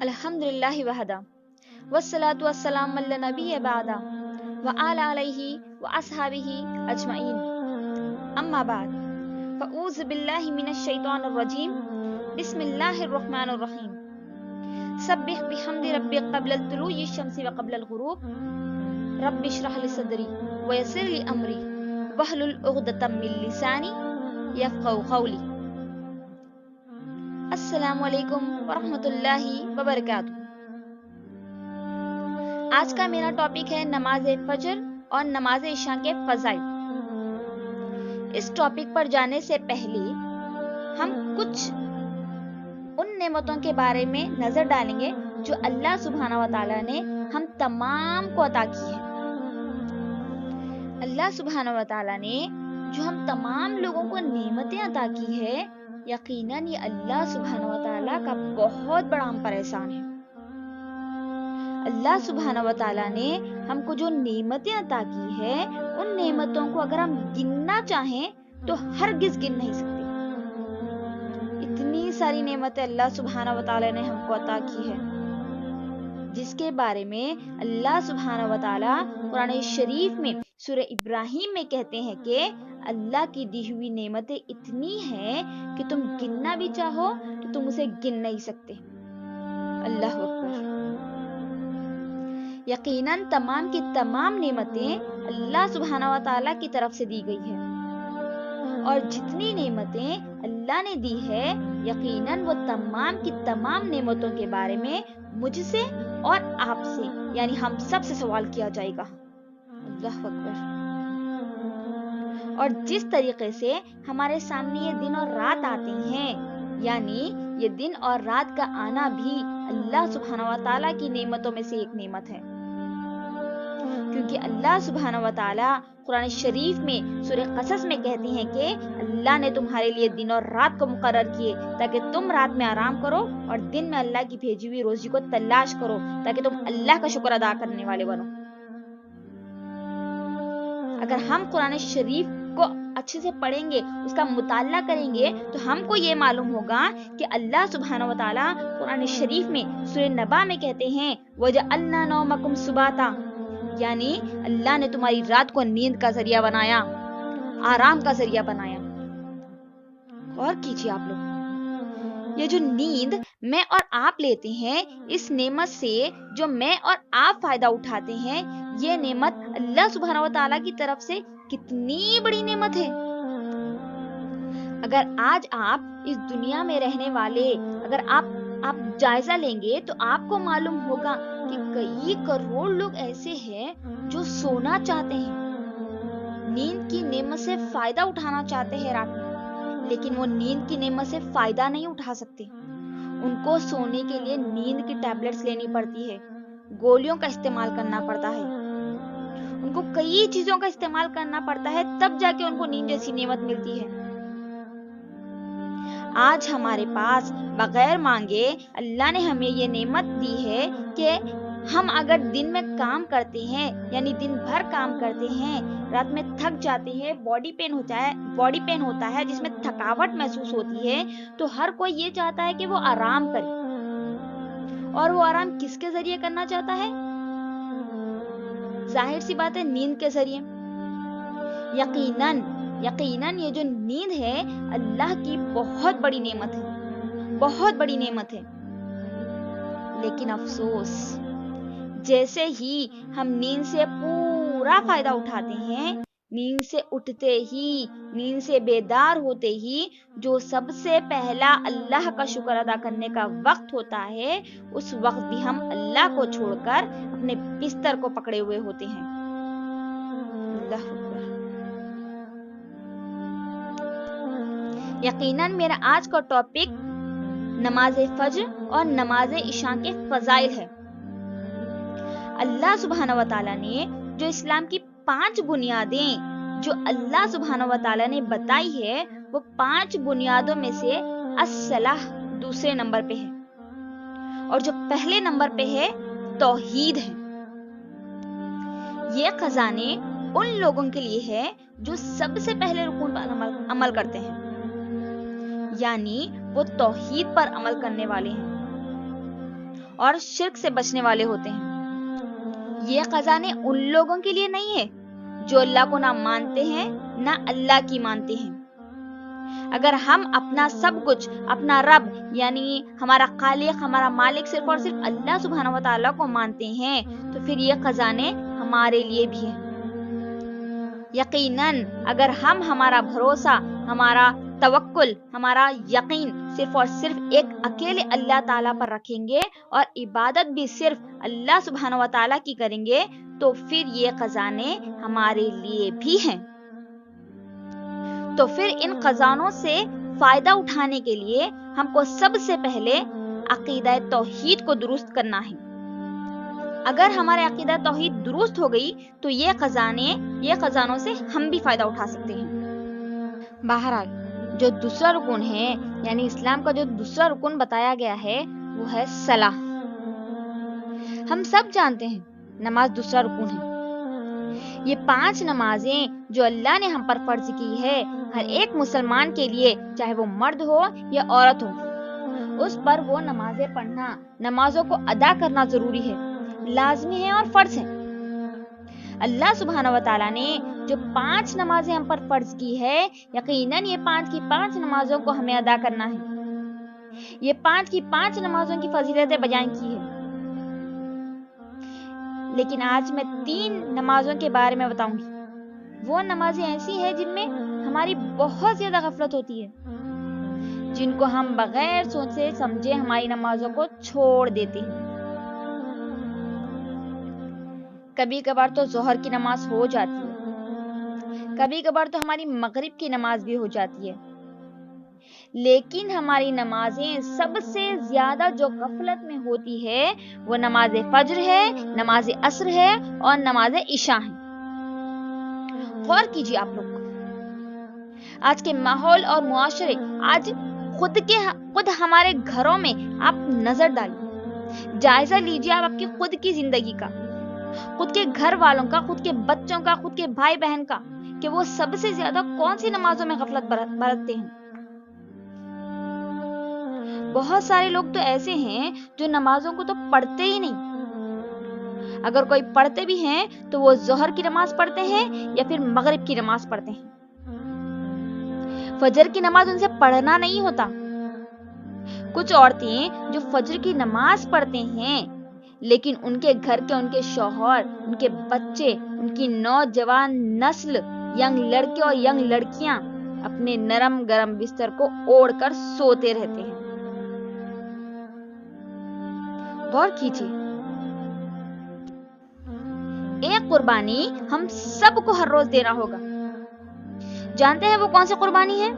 الحمدللہ وحدہ والصلاۃ والسلام علی نبی بعدہ وعلی آلہ واصحابہ اجمعین اما بعد فاعوذ باللہ من الشیطان الرجیم بسم اللہ الرحمن الرحیم سبح بحمد ربک قبل طلوع الشمس وقبل الغروب رب اشرح لی صدری ویسر لی امری واحلل عقدۃ من لسانی یفقہوا قولی۔ السلام علیکم ورحمۃ اللہ وبرکاتہ۔ آج کا میرا ٹاپک ہے نماز فجر اور نماز عشاء کے فضائل۔ اس ٹاپک پر جانے سے پہلے ہم کچھ ان نعمتوں کے بارے میں نظر ڈالیں گے جو اللہ سبحانہ و تعالیٰ نے ہم تمام کو عطا کی ہے۔ اللہ سبحانہ و تعالیٰ نے جو ہم تمام لوگوں کو نعمتیں عطا کی ہے، یقیناً یہ اللہ سبحانہ و تعالیٰ کا بہت بڑا ہم پر احسان ہے۔ اللہ سبحانہ و تعالیٰ نے ہم کو جو نعمتیں عطا کی ہے، ان نعمتوں کو اگر ہم گننا چاہیں تو ہرگز گن نہیں سکتے۔ اتنی ساری نعمتیں اللہ سبحانہ و تعالیٰ نے ہم کو عطا کی ہے، جس کے بارے میں اللہ سبحانہ و تعالیٰ قرآن شریف میں سورہ ابراہیم میں کہتے ہیں کہ اللہ کی دی ہوئی نعمتیں اتنی ہیں کہ تم گننا بھی چاہو تو تم اسے گن نہیں سکتے۔ اللہ اکبر۔ یقیناً تمام کی تمام نعمتیں اللہ سبحانہ و تعالیٰ کی طرف سے دی گئی ہے، اور جتنی نعمتیں اللہ نے دی ہے، یقیناً وہ تمام کی تمام نعمتوں کے بارے میں مجھ سے اور آپ سے یعنی ہم سب سے سوال کیا جائے گا۔ اللہ اکبر۔ اور جس طریقے سے ہمارے سامنے یہ دن اور رات آتے ہیں، یعنی یہ دن اور رات کا آنا بھی اللہ سبحانہ و تعالیٰ کی نعمتوں میں سے ایک نعمت ہے، کیونکہ اللہ سبحانہ و تعالیٰ قرآن شریف میں سورہ قصص میں کہتے ہیں کہ اللہ نے تمہارے لیے دن اور رات کو مقرر کیے تاکہ تم رات میں آرام کرو اور دن میں اللہ کی بھیجی ہوئی روزی کو تلاش کرو تاکہ تم اللہ کا شکر ادا کرنے والے بنو۔ اگر ہم قرآن شریف کو اچھے سے پڑھیں گے، اس کا مطالعہ کریں گے، تو ہم کو یہ معلوم ہوگا کہ اللہ سبحانہ و تعالیٰ قرآن شریف میں سورہ نبا میں کہتے ہیں وَجَعَلْنَا نَوْمَكُمْ سُبَاتًا، یعنی اللہ نے تمہاری رات کو نیند کا ذریعہ بنایا، آرام کا ذریعہ بنایا۔ غور کیجیے آپ لوگ، یہ جو نیند میں اور آپ لیتے ہیں، اس نعمت سے جو میں اور آپ فائدہ اٹھاتے ہیں، یہ نعمت اللہ سبحانہ و تعالیٰ کی طرف سے کتنی بڑی نعمت ہے۔ اگر آج آپ اس دنیا میں رہنے والے اگر آپ جائزہ لیں گے تو آپ کو معلوم ہوگا کہ کئی کروڑ لوگ ایسے ہیں جو سونا چاہتے ہیں، نیند کی نعمت سے فائدہ اٹھانا چاہتے ہیں رات میں، لیکن وہ نیند کی نعمت سے فائدہ نہیں اٹھا سکتے۔ ان کو سونے کے لیے نیند کی ٹیبلٹس لینی پڑتی ہے، گولیوں کا استعمال کرنا پڑتا ہے، ان کو کئی چیزوں کا استعمال کرنا پڑتا ہے، تب جا کے ان کو نیند جیسی نعمت ملتی ہے۔ آج ہمارے پاس بغیر مانگے اللہ نے ہمیں یہ نعمت دی ہے کہ ہم اگر دن میں کام کرتے ہیں، یعنی دن بھر کام کرتے ہیں، رات میں تھک جاتے ہیں، باڈی پین ہوتا ہے جس میں تھکاوٹ محسوس ہوتی ہے، تو ہر کوئی یہ چاہتا ہے کہ وہ آرام کرے، اور وہ آرام کس کے ذریعے کرنا چاہتا ہے؟ ظاہر سی بات ہے، نیند کے ذریعے۔ یقیناً یہ جو نیند ہے اللہ کی بہت بڑی نعمت ہے، بہت بڑی نعمت ہے، لیکن افسوس، جیسے ہی ہم نیند سے پورا فائدہ اٹھاتے ہیں، نیند سے اٹھتے ہی، نیند سے بیدار ہوتے ہی جو سب سے پہلا اللہ کا شکر ادا کرنے کا وقت ہوتا ہے، اس وقت بھی ہم اللہ کو چھوڑ کر اپنے بستر کو پکڑے ہوئے ہوتے ہیں۔ اللہ اکبر۔ یقیناً میرا آج کا ٹاپک نماز فجر اور نماز عشاء کے فضائل ہے۔ اللہ سبحانہ و تعالیٰ نے جو اسلام کی 5 بنیادیں جو اللہ سبحانہ و تعالیٰ نے بتائی ہے، وہ 5 بنیادوں میں سے الصلاۃ دوسرے نمبر پہ ہے، اور جو پہلے نمبر پہ ہے توحید ہے۔ یہ خزانے ان لوگوں کے لیے ہے جو سب سے پہلے رکن پر عمل کرتے ہیں، یعنی وہ توحید پر عمل کرنے والے ہیں، اور شرک سے بچنے والے ہوتے ہیں۔ یہ خزانے ان لوگوں کے لیے نہیں ہے جو اللہ کو نہ مانتے ہیں نہ اللہ کی مانتے ہیں۔ اگر ہم اپنا سب کچھ، اپنا رب یعنی ہمارا خالق، ہمارا مالک صرف اور صرف اللہ سبحانہ و تعالیٰ کو مانتے ہیں تو پھر یہ خزانے ہمارے لیے بھی ہیں۔ یقیناً اگر ہم ہمارا بھروسہ، ہمارا توکل، ہمارا یقین صرف اور صرف ایک اکیلے اللہ تعالیٰ پر رکھیں گے اور عبادت بھی صرف اللہ سبحانہ و تعالیٰ کی کریں گے تو پھر یہ خزانے ہمارے لیے بھی ہیں۔ تو پھر ان خزانوں سے فائدہ اٹھانے کے لیے ہم کو سب سے پہلے عقیدہ توحید کو درست کرنا ہے۔ اگر ہمارے عقیدہ توحید درست ہو گئی تو یہ خزانوں سے ہم بھی فائدہ اٹھا سکتے ہیں۔ بہرحال جو دوسرا رکن ہے، یعنی اسلام کا جو دوسرا رکن بتایا گیا ہے وہ ہے صلاح۔ ہم سب جانتے ہیں نماز دوسرا رکن ہے۔ یہ 5 نمازیں جو اللہ نے ہم پر فرض کی ہے، ہر ایک مسلمان کے لیے، چاہے وہ مرد ہو یا عورت ہو، اس پر وہ نمازیں پڑھنا، نمازوں کو ادا کرنا ضروری ہے، لازمی ہے اور فرض ہے۔ اللہ سبحانہ و تعالیٰ نے جو 5 نمازیں ہم پر فرض کی ہے، یقیناً یہ 5 کی 5 نمازوں کو ہمیں ادا کرنا ہے۔ یہ 5 کی 5 نمازوں کی فضیلتیں بیان کی ہے، لیکن آج میں 3 نمازوں کے بارے میں بتاؤں گی۔ وہ نمازیں ایسی ہیں جن میں ہماری بہت زیادہ غفلت ہوتی ہے، جن کو ہم بغیر سوچے سمجھے ہماری نمازوں کو چھوڑ دیتے ہیں۔ کبھی کبھار تو ظہر کی نماز ہو جاتی ہے، کبھی کبھار تو ہماری مغرب کی نماز بھی ہو جاتی ہے، لیکن ہماری نمازیں سب سے زیادہ جو غفلت میں ہوتی ہے وہ نماز فجر ہے، نماز عصر ہے اور نماز عشاء ہے۔ غور کیجیے آپ لوگ، آج کے ماحول اور معاشرے، آج خود ہمارے گھروں میں آپ نظر ڈالیے، جائزہ لیجیے آپ کی خود کی زندگی کا، خود کے گھر والوں کا، خود کے بچوں کا، خود کے بھائی بہن کا، کہ وہ سب سے زیادہ کون سی نمازوں میں غفلت برتتے ہیں۔ بہت سارے لوگ تو ایسے ہیں جو نمازوں کو تو پڑھتے ہی نہیں، اگر کوئی پڑھتے بھی ہیں تو وہ ظہر کی نماز پڑھتے ہیں یا پھر مغرب کی نماز پڑھتے ہیں۔ فجر کی نماز ان سے پڑھنا نہیں ہوتا۔ کچھ عورتیں جو فجر کی نماز پڑھتے ہیں لیکن ان کے گھر کے، ان کے شوہر، ان کے بچے، ان کی نوجوان نسل، ینگ لڑکے اور ینگ لڑکیاں اپنے نرم گرم بستر کو اوڑھ کر سوتے رہتے ہیں۔ غور کیجیے، ایک قربانی ہم سب کو ہر روز دینا ہوگا۔ جانتے ہیں وہ کون سی قربانی ہے؟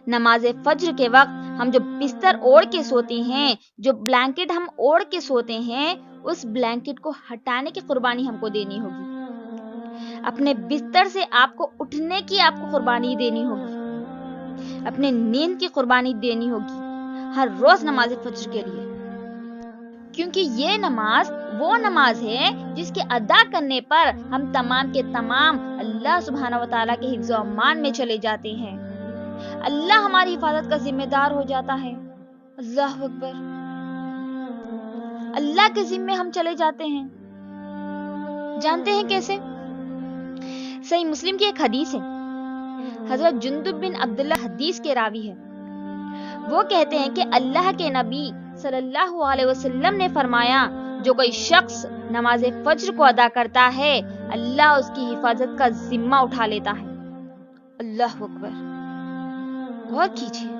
نماز فجر کے وقت ہم جو بستر اوڑھ کے سوتے ہیں، جو بلینکٹ ہم اوڑھ کے سوتے ہیں، اس بلینکٹ کو ہٹانے کی قربانی ہم کو دینی ہوگی۔ اپنے بستر سے آپ کو اٹھنے کی آپ کو قربانی دینی ہوگی، اپنے نیند کی قربانی دینی ہوگی ہر روز نماز فجر کے لیے، کیونکہ یہ نماز وہ نماز ہے جس کے ادا کرنے پر ہم تمام کے تمام اللہ سبحانہ و تعالیٰ کے حفظ و امان میں چلے جاتے ہیں، اللہ ہماری حفاظت کا ذمہ دار ہو جاتا ہے۔ اللہ اکبر، اللہ کے ذمے ہم چلے جاتے ہیں۔ جانتے ہیں کیسے؟ صحیح مسلم کی ایک حدیث ہے، حضرت جندب بن عبداللہ حدیث کے راوی ہے، وہ کہتے ہیں کہ اللہ کے نبی صلی اللہ علیہ وسلم نے فرمایا، جو کوئی شخص نماز فجر کو ادا کرتا ہے اللہ اس کی حفاظت کا ذمہ اٹھا لیتا ہے۔ اللہ اکبر، غور کیجیے،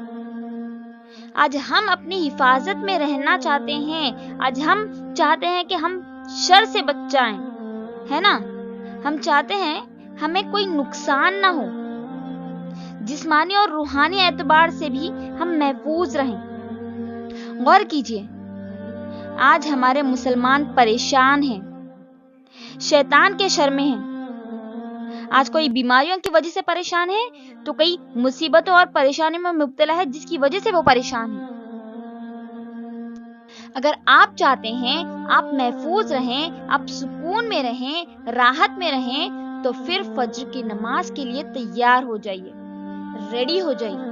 آج ہم اپنی حفاظت میں رہنا چاہتے ہیں، آج ہم چاہتے ہیں کہ ہم شر سے بچ جائیں، ہے نا؟ ہم چاہتے ہیں ہمیں کوئی نقصان نہ ہو، جسمانی اور روحانی اعتبار سے بھی ہم محفوظ رہیں۔ غور کیجیے، آج ہمارے مسلمان پریشان ہیں، شیطان کے شر میں ہیں، آج کوئی بیماریوں کی وجہ سے پریشان ہے تو کئی مصیبتوں اور پریشانیوں میں مبتلا ہے جس کی وجہ سے وہ پریشان ہے۔ اگر آپ چاہتے ہیں آپ محفوظ رہیں، آپ سکون میں رہیں، راحت میں رہیں، تو پھر فجر کی نماز کے لیے تیار ہو جائیے، ریڈی ہو جائیے،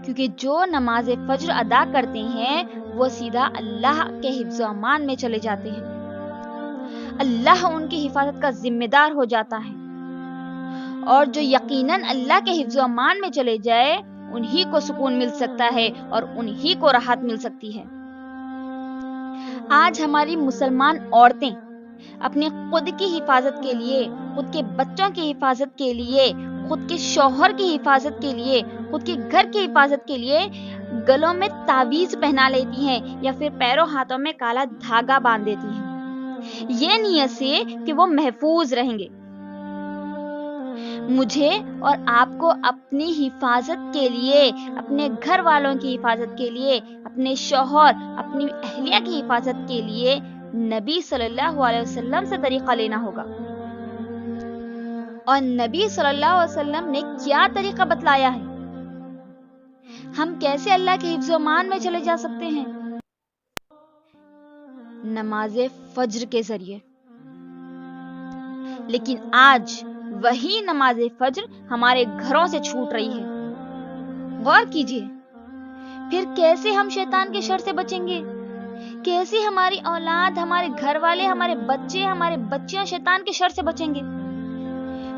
کیونکہ جو نماز فجر ادا کرتے ہیں وہ سیدھا اللہ کے حفظ و امان میں چلے جاتے ہیں، اللہ ان کی حفاظت کا ذمہ دار ہو جاتا ہے، اور جو یقیناً اللہ کے حفظ و امان میں چلے جائے انہی کو سکون مل سکتا ہے اور انہی کو راحت مل سکتی ہے۔ آج ہماری مسلمان عورتیں اپنے خود کی حفاظت کے لیے، خود کے بچوں کی حفاظت کے لیے، خود کے شوہر کی حفاظت کے لیے، خود کے گھر کی حفاظت کے لیے گلوں میں تعویذ پہنا لیتی ہیں یا پھر پیروں ہاتھوں میں کالا دھاگا باندھ دیتی ہیں، یہ نیت سے کہ وہ محفوظ رہیں گے۔ مجھے اور آپ کو اپنی حفاظت کے لیے، اپنے گھر والوں کی حفاظت کے لیے، اپنے شوہر، اپنی اہلیہ کی حفاظت کے لیے نبی صلی اللہ علیہ وسلم سے طریقہ لینا ہوگا۔ اور نبی صلی اللہ علیہ وسلم نے کیا طریقہ بتلایا ہے؟ ہم کیسے اللہ کے حفظ و امان میں چلے جا سکتے ہیں؟ نماز فجر کے ذریعے۔ لیکن آج وہی نماز فجر ہمارے گھروں سے چھوٹ رہی ہے۔ غور کیجیے، پھر کیسے ہم شیطان کے شر سے بچیں گے؟ کیسے ہماری اولاد، ہمارے گھر والے، ہمارے بچے، ہمارے بچیاں شیطان کے شر سے بچیں گے؟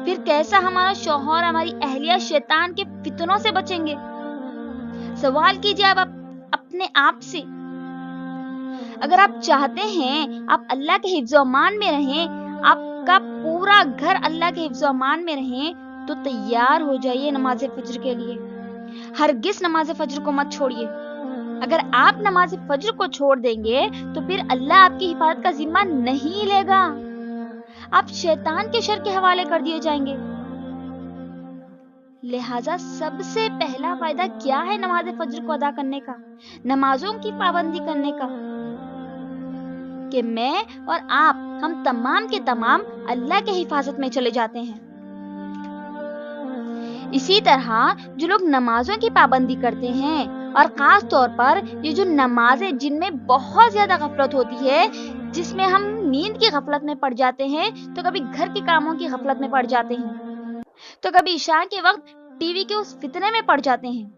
پھر کیسا ہمارا شوہر، ہماری اہلیہ شیطان کے فتنوں سے بچیں گے؟ سوال کیجیے آپ اپنے آپ سے۔ اگر آپ چاہتے ہیں آپ اللہ کے حفظ و امان میں رہیں، آپ کا پورا گھر اللہ کے حفظ و امان میں رہیں، تو تیار ہو جائیے نماز فجر کے لیے۔ ہرگز نماز فجر کو مت چھوڑیے۔ اگر آپ نماز فجر کو چھوڑ دیں گے تو پھر اللہ آپ کی حفاظت کا ذمہ نہیں لے گا، آپ شیطان کے شر کے حوالے کر دیے جائیں گے۔ لہٰذا سب سے پہلا فائدہ کیا ہے نماز فجر کو ادا کرنے کا، نمازوں کی پابندی کرنے کا؟ کہ میں اور آپ، ہم تمام کے تمام اللہ کے حفاظت میں چلے جاتے ہیں۔ اسی طرح جو لوگ نمازوں کی پابندی کرتے ہیں، اور خاص طور پر یہ جو نمازیں جن میں بہت زیادہ غفلت ہوتی ہے، جس میں ہم نیند کی غفلت میں پڑ جاتے ہیں، تو کبھی گھر کے کاموں کی غفلت میں پڑ جاتے ہیں، تو کبھی عشاء کے وقت ٹی وی کے اس فتنے میں پڑ جاتے ہیں۔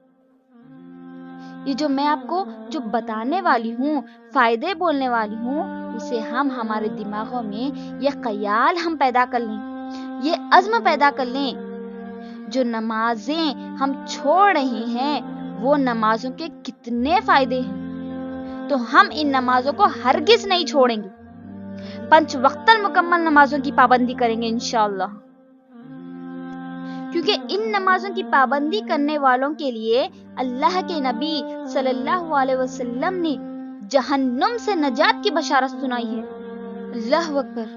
یہ جو میں آپ کو جو بتانے والی ہوں، فائدے بولنے والی ہوں، اسے ہم ہمارے دماغوں میں یہ خیال ہم پیدا کر لیں، یہ عزم پیدا کر لیں، جو نمازیں ہم چھوڑ رہے ہیں وہ نمازوں کے کتنے فائدے ہیں، تو ہم ان نمازوں کو ہرگز نہیں چھوڑیں گے، 5 وقتاً مکمل نمازوں کی پابندی کریں گے انشاءاللہ۔ کیونکہ ان نمازوں کی پابندی کرنے والوں کے لیے اللہ کے نبی صلی اللہ علیہ وسلم نے جہنم سے نجات کی بشارت سنائی ہے۔ اللہ اکبر۔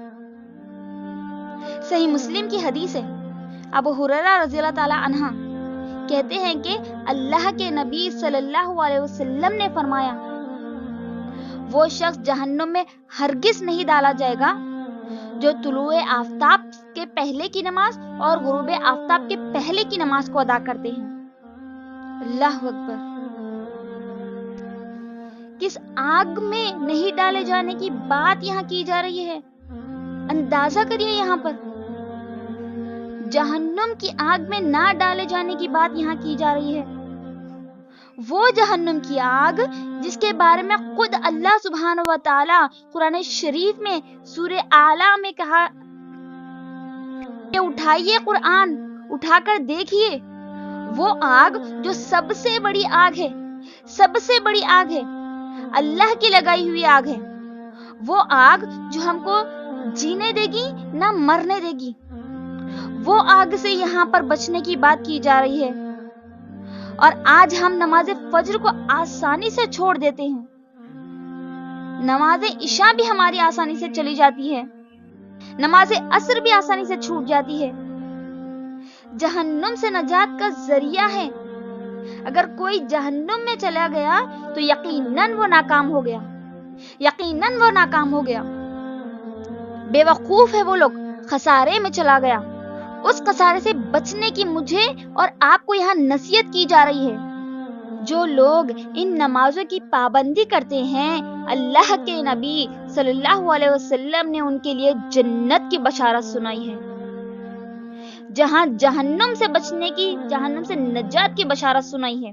صحیح مسلم کی حدیث ہے، ابو ہریرہ رضی اللہ تعالی عنہ کہتے ہیں کہ اللہ کے نبی صلی اللہ علیہ وسلم نے فرمایا، وہ شخص جہنم میں ہرگز نہیں ڈالا جائے گا جو طلوع آفتاب کے پہلے کی نماز اور غروب آفتاب کے پہلے کی نماز کو ادا کرتے ہیں۔ اللہ اکبر۔ کس آگ میں نہیں ڈالے جانے کی بات یہاں کی جا رہی ہے، اندازہ کریے، یہاں پر جہنم کی آگ میں نہ ڈالے جانے کی بات یہاں کی جا رہی ہے۔ وہ جہنم کی آگ جس کے بارے میں خود اللہ سبحانہ و تعالی قرآن شریف میں سورہ اعلیٰ میں کہا کہ اٹھائیے قرآن، اٹھا کر دیکھیے، وہ آگ جو سب سے بڑی آگ ہے، سب سے بڑی آگ ہے، اللہ کی لگائی ہوئی آگ ہے، وہ آگ جو ہم کو جینے دے گی نہ مرنے دے گی، وہ آگ سے یہاں پر بچنے کی بات کی جا رہی ہے۔ اور آج ہم نماز فجر کو آسانی سے چھوڑ دیتے ہیں، نماز عشاء بھی ہماری آسانی سے چلی جاتی ہے، نماز عصر بھی آسانی سے چھوٹ جاتی ہے۔ جہنم سے نجات کا ذریعہ ہے، اگر کوئی جہنم میں چلا گیا تو یقیناً وہ ناکام ہو گیا، یقیناً وہ ناکام ہو گیا، بے وقوف ہے وہ لوگ، خسارے میں چلا گیا۔ اس خسارے سے بچنے کی مجھے اور آپ کو یہاں نصیحت کی جا رہی ہے۔ جو لوگ ان نمازوں کی پابندی کرتے ہیں، اللہ کے نبی صلی اللہ علیہ وسلم نے ان کے لیے جنت کی بشارت سنائی ہے، جہاں جہنم سے بچنے کی، جہنم سے نجات کی بشارت سنائی ہے۔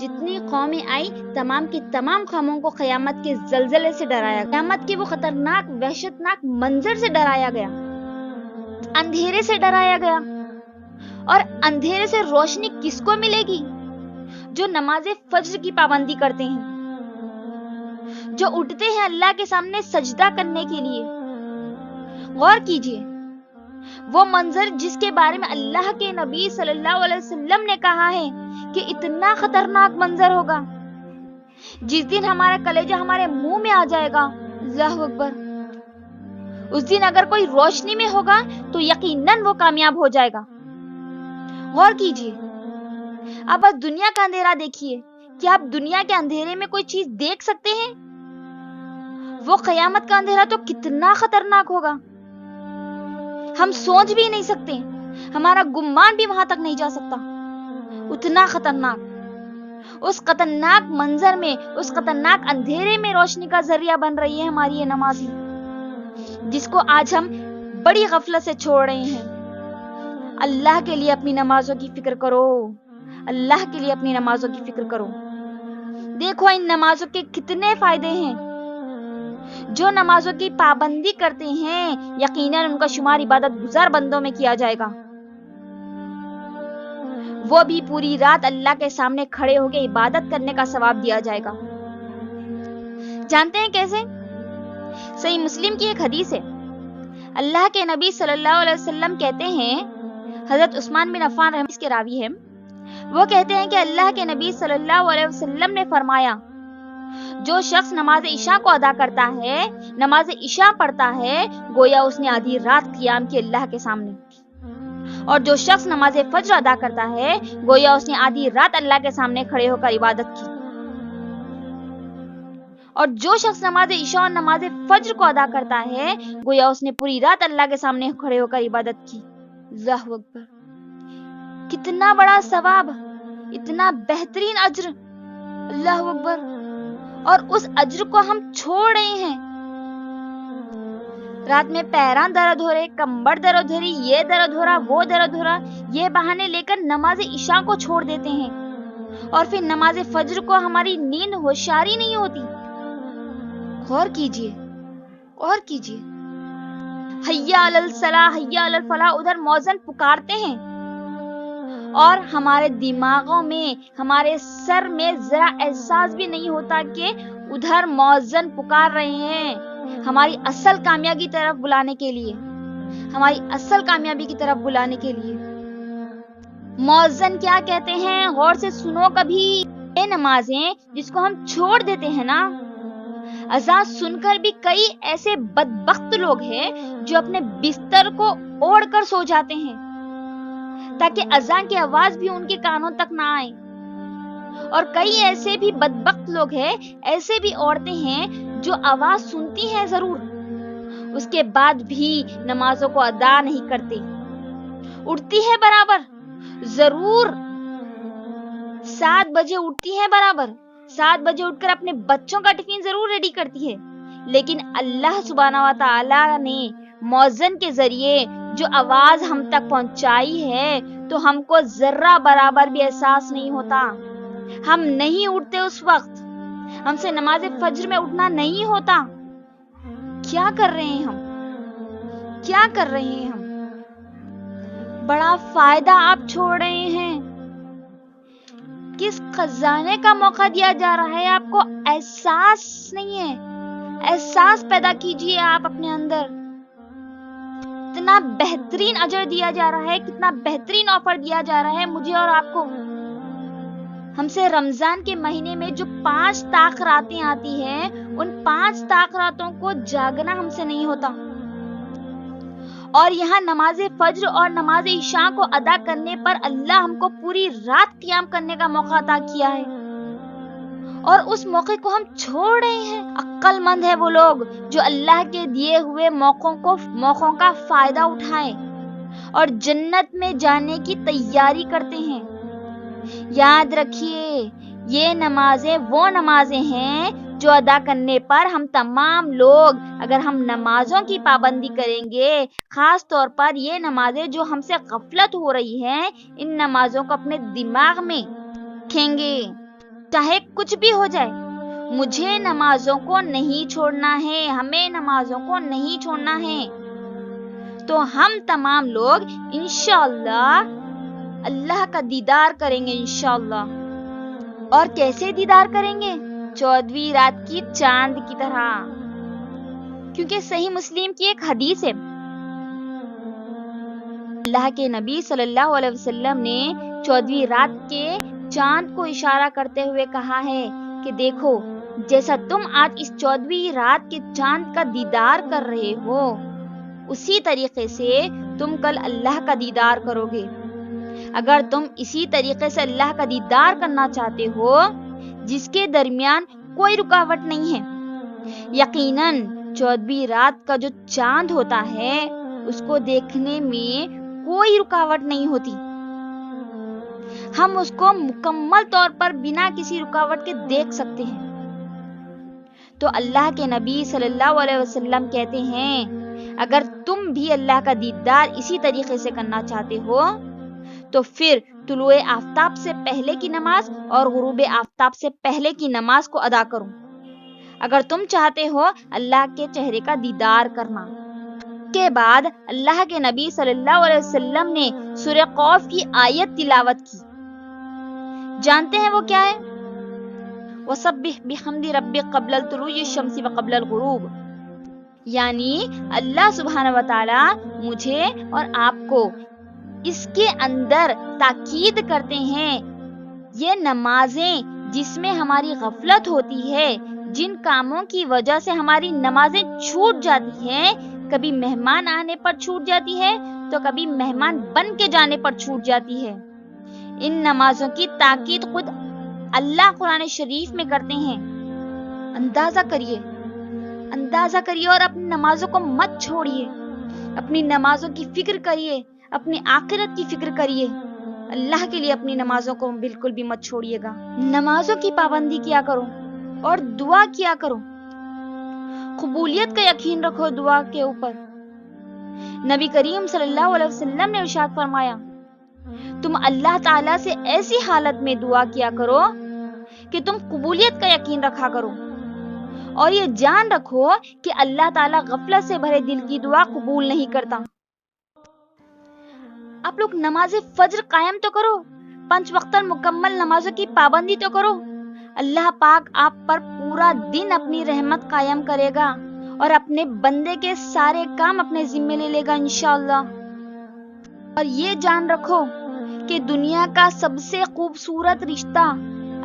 جتنی قومیں آئی تمام کی تمام قوموں کو قیامت کے زلزلے سے ڈرایا گیا، قیامت کے وہ خطرناک وحشتناک منظر سے ڈرایا گیا، اندھیرے سے ڈرایا گیا۔ اور اندھیرے سے روشنی کس کو ملے گی؟ جو نماز فجر کی پابندی کرتے ہیں، جو اٹھتے ہیں اللہ کے سامنے سجدہ کرنے کے لیے۔ غور کیجئے، وہ منظر جس کے بارے میں اللہ کے نبی صلی اللہ علیہ وسلم نے کہا ہے کہ اتنا خطرناک منظر ہوگا، جس دن ہمارا کلیجہ ہمارے منہ میں آ جائے گا۔ اللہ اکبر۔ اس دن اگر کوئی روشنی میں ہوگا تو یقیناً وہ کامیاب ہو جائے گا۔ غور کیجئے، آپ بس دنیا کا اندھیرا دیکھیے، کیا آپ دنیا کے اندھیرے میں کوئی چیز دیکھ سکتے ہیں؟ وہ قیامت کا اندھیرا تو کتنا خطرناک ہوگا، ہم سوچ بھی نہیں سکتے، ہمارا گمان بھی وہاں تک نہیں جا سکتا، اتنا خطرناک۔ اس خطرناک منظر میں، اس خطرناک اندھیرے میں روشنی کا ذریعہ بن رہی ہے ہماری یہ نمازی، جس کو آج ہم بڑی غفلت سے چھوڑ رہے ہیں۔ اللہ کے لیے اپنی نمازوں کی فکر کرو، اللہ کے لیے اپنی نمازوں کی فکر کرو۔ دیکھو ان نمازوں کے کتنے فائدے ہیں۔ جو نمازوں کی پابندی کرتے ہیں یقیناً ان کا شمار عبادت گزار بندوں میں کیا جائے گا، وہ بھی پوری رات اللہ کے سامنے کھڑے ہو کے عبادت کرنے کا ثواب دیا جائے گا۔ جانتے ہیں کیسے؟ صحیح مسلم کی ایک حدیث ہے، اللہ کے نبی صلی اللہ علیہ وسلم کہتے ہیں، حضرت عثمان بن عفان رحمہ اللہ کے راوی ہیں، وہ کہتے ہیں کہ اللہ کے نبی صلی اللہ علیہ وسلم نے فرمایا، جو شخص نماز عشاء کو ادا کرتا ہے، نماز عشاء پڑھتا ہے، گویا اس نے آدھی رات قیام کی اللہ کے سامنے، اور جو شخص نماز فجر ادا کرتا ہے گویا اس نے آدھی رات اللہ کے سامنے کھڑے ہو کر عبادت کی، اور جو شخص نماز عشاء اور نماز فجر کو ادا کرتا ہے گویا اس نے پوری رات اللہ کے سامنے کھڑے ہو کر عبادت کی۔ اللہ اکبر، کتنا بڑا ثواب، اتنا بہترین اجر، اللہ اکبر، اور اس اجر کو ہم چھوڑ رہے ہیں۔ رات میں پیراں درد ہو رہے، کمبر درد ہو رہی، یہ درد ہو رہا، وہ درد ہو رہا، یہ بہانے لے کر نماز عشاء کو چھوڑ دیتے ہیں، اور پھر نماز فجر کو ہماری نیند ہوشیاری نہیں ہوتی۔ غور کیجئے، غور کیجئے، حیا علی الصلاح، حیا علی الفلاح، ادھر مؤذن پکارتے ہیں اور ہمارے دماغوں میں، ہمارے سر میں ذرا احساس بھی نہیں ہوتا کہ ادھر مؤذن پکار رہے ہیں ہماری اصل کامیابی کی طرف بلانے کے لیے، ہماری اصل کامیابی کی طرف بلانے کے لیے۔ مؤذن کیا کہتے ہیں؟ غور سے سنو کبھی۔ یہ نمازیں جس کو ہم چھوڑ دیتے ہیں نا، اذان سن کر بھی کئی ایسے بدبخت لوگ ہیں جو اپنے بستر کو اوڑھ کر سو جاتے ہیں تاکہ اذان کی آواز بھی ان کے کانوں تک نہ آئے، اور کئی ایسے بھی بدبخت لوگ ہیں، ایسے بھی عورتیں ہیں جو آواز سنتی ہیں ضرور، اس کے بعد بھی نمازوں کو ادا نہیں کرتے، اٹھتی ہے برابر، ضرور 7 بجے اٹھتی ہے برابر، 7 بجے اٹھ کر اپنے بچوں کا ٹفن ضرور ریڈی کرتی ہے، لیکن اللہ سبحانہ و تعالی نے مؤذن کے ذریعے جو آواز ہم تک پہنچائی ہے تو ہم کو ذرہ برابر بھی احساس نہیں ہوتا، ہم نہیں اٹھتے اس وقت، ہم سے نماز فجر میں اٹھنا نہیں ہوتا۔ کیا کر رہے ہیں ہم؟ کیا کر رہے ہیں ہم؟ بڑا فائدہ آپ چھوڑ رہے ہیں۔ کس خزانے کا موقع دیا جا رہا ہے آپ کو احساس نہیں ہے، احساس پیدا کیجئے آپ اپنے اندر۔ کتنا بہترین اجر دیا جا رہا ہے، کتنا بہترین آفر دیا جا رہا ہے مجھے اور آپ کو۔ ہم سے رمضان کے مہینے میں جو 5 طاق راتیں آتی ہیں، ان 5 طاق راتوں کو جاگنا ہم سے نہیں ہوتا، اور یہاں نماز فجر اور نماز عشاء کو ادا کرنے پر اللہ ہم کو پوری رات قیام کرنے کا موقع عطا کیا ہے، اور اس موقع کو ہم چھوڑ رہے ہیں۔ عقل مند ہے وہ لوگ جو اللہ کے دیے ہوئے موقعوں کا فائدہ اٹھائیں اور جنت میں جانے کی تیاری کرتے ہیں۔ یاد رکھیے، یہ نمازیں وہ نمازیں ہیں جو ادا کرنے پر ہم تمام لوگ، اگر ہم نمازوں کی پابندی کریں گے، خاص طور پر یہ نمازیں جو ہم سے غفلت ہو رہی ہیں، ان نمازوں کو اپنے دماغ میں رکھیں گے، چاہے کچھ بھی ہو جائے، مجھے نمازوں کو نہیں چھوڑنا ہے، ہمیں نمازوں کو نہیں چھوڑنا ہے۔ تو ہم تمام لوگ انشاءاللہ اللہ کا دیدار کریں گے انشاءاللہ۔ اور کیسے دیدار کریں گے؟ 14ویں رات کی چاند کی طرح، کیونکہ صحیح مسلم کی ایک حدیث ہے، اللہ کے نبی صلی اللہ علیہ وسلم نے 14ویں رات کے چاند کو اشارہ کرتے ہوئے کہا ہے کہ دیکھو، جیسا تم آج اس 14ویں رات کے چاند کا دیدار کر رہے ہو، اسی طریقے سے تم کل اللہ کا دیدار کرو گے۔ اگر تم اسی طریقے سے اللہ کا دیدار کرنا چاہتے ہو جس کے درمیان کوئی رکاوٹ نہیں ہے، یقیناً 14ویں رات کا جو چاند ہوتا ہے اس کو دیکھنے میں کوئی رکاوٹ نہیں ہوتی، ہم اس کو مکمل طور پر بنا کسی رکاوٹ کے دیکھ سکتے ہیں۔ تو اللہ کے نبی صلی اللہ علیہ وسلم کہتے ہیں اگر تم بھی اللہ کا دیدار اسی طریقے سے کرنا چاہتے ہو تو پھر طلوع آفتاب سے پہلے کی نماز اور غروب آفتاب سے پہلے کی نماز کو ادا کرو، اگر تم چاہتے ہو اللہ کے چہرے کا دیدار کرنا۔ کے بعد اللہ کے نبی صلی اللہ علیہ وسلم نے سورہ قوف کی آیت تلاوت کی، جانتے ہیں وہ کیا ہے؟ وَسَبِّحْ بِحَمْدِ رَبِّكَ قَبْلَ طُلُوعِ الشَّمْسِ وَقَبْلَ الْغُرُوبِ، یعنی اللہ سبحانہ وتعالی مجھے اور آپ کو اس کے اندر تاکید کرتے ہیں یہ نمازیں جس میں ہماری غفلت ہوتی ہے، جن کاموں کی وجہ سے ہماری نمازیں چھوٹ جاتی ہیں، کبھی مہمان آنے پر چھوٹ جاتی ہے تو کبھی مہمان بن کے جانے پر چھوٹ جاتی ہے، ان نمازوں کی تاکید خود اللہ قرآن شریف میں کرتے ہیں۔ اندازہ کریے اور اپنی نمازوں کو مت چھوڑیے، اپنی نمازوں کی فکر کریے، اپنی آخرت کی فکر کریے، اللہ کے لیے اپنی نمازوں کو بالکل بھی مت چھوڑیے گا۔ نمازوں کی پابندی کیا کرو اور دعا کیا کرو، قبولیت کا یقین رکھو دعا کے اوپر۔ نبی کریم صلی اللہ علیہ وسلم نے ارشاد فرمایا تم اللہ تعالیٰ سے ایسی حالت میں دعا کیا کرو کہ تم قبولیت کا یقین رکھا کرو، اور یہ جان رکھو کہ اللہ تعالیٰ غفلت سے بھرے دل کی دعا قبول نہیں کرتا۔ آپ لوگ نماز فجر قائم تو کرو، 5 وقت مکمل نمازوں کی پابندی تو کرو، اللہ پاک آپ پر پورا دن اپنی رحمت قائم کرے گا اور اپنے بندے کے سارے کام اپنے ذمے لے لے گا انشاءاللہ۔ اور یہ جان رکھو کہ دنیا کا سب سے خوبصورت رشتہ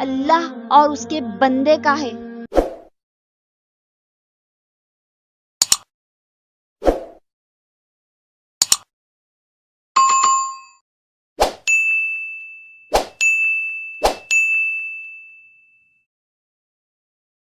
اللہ اور اس کے بندے کا ہے۔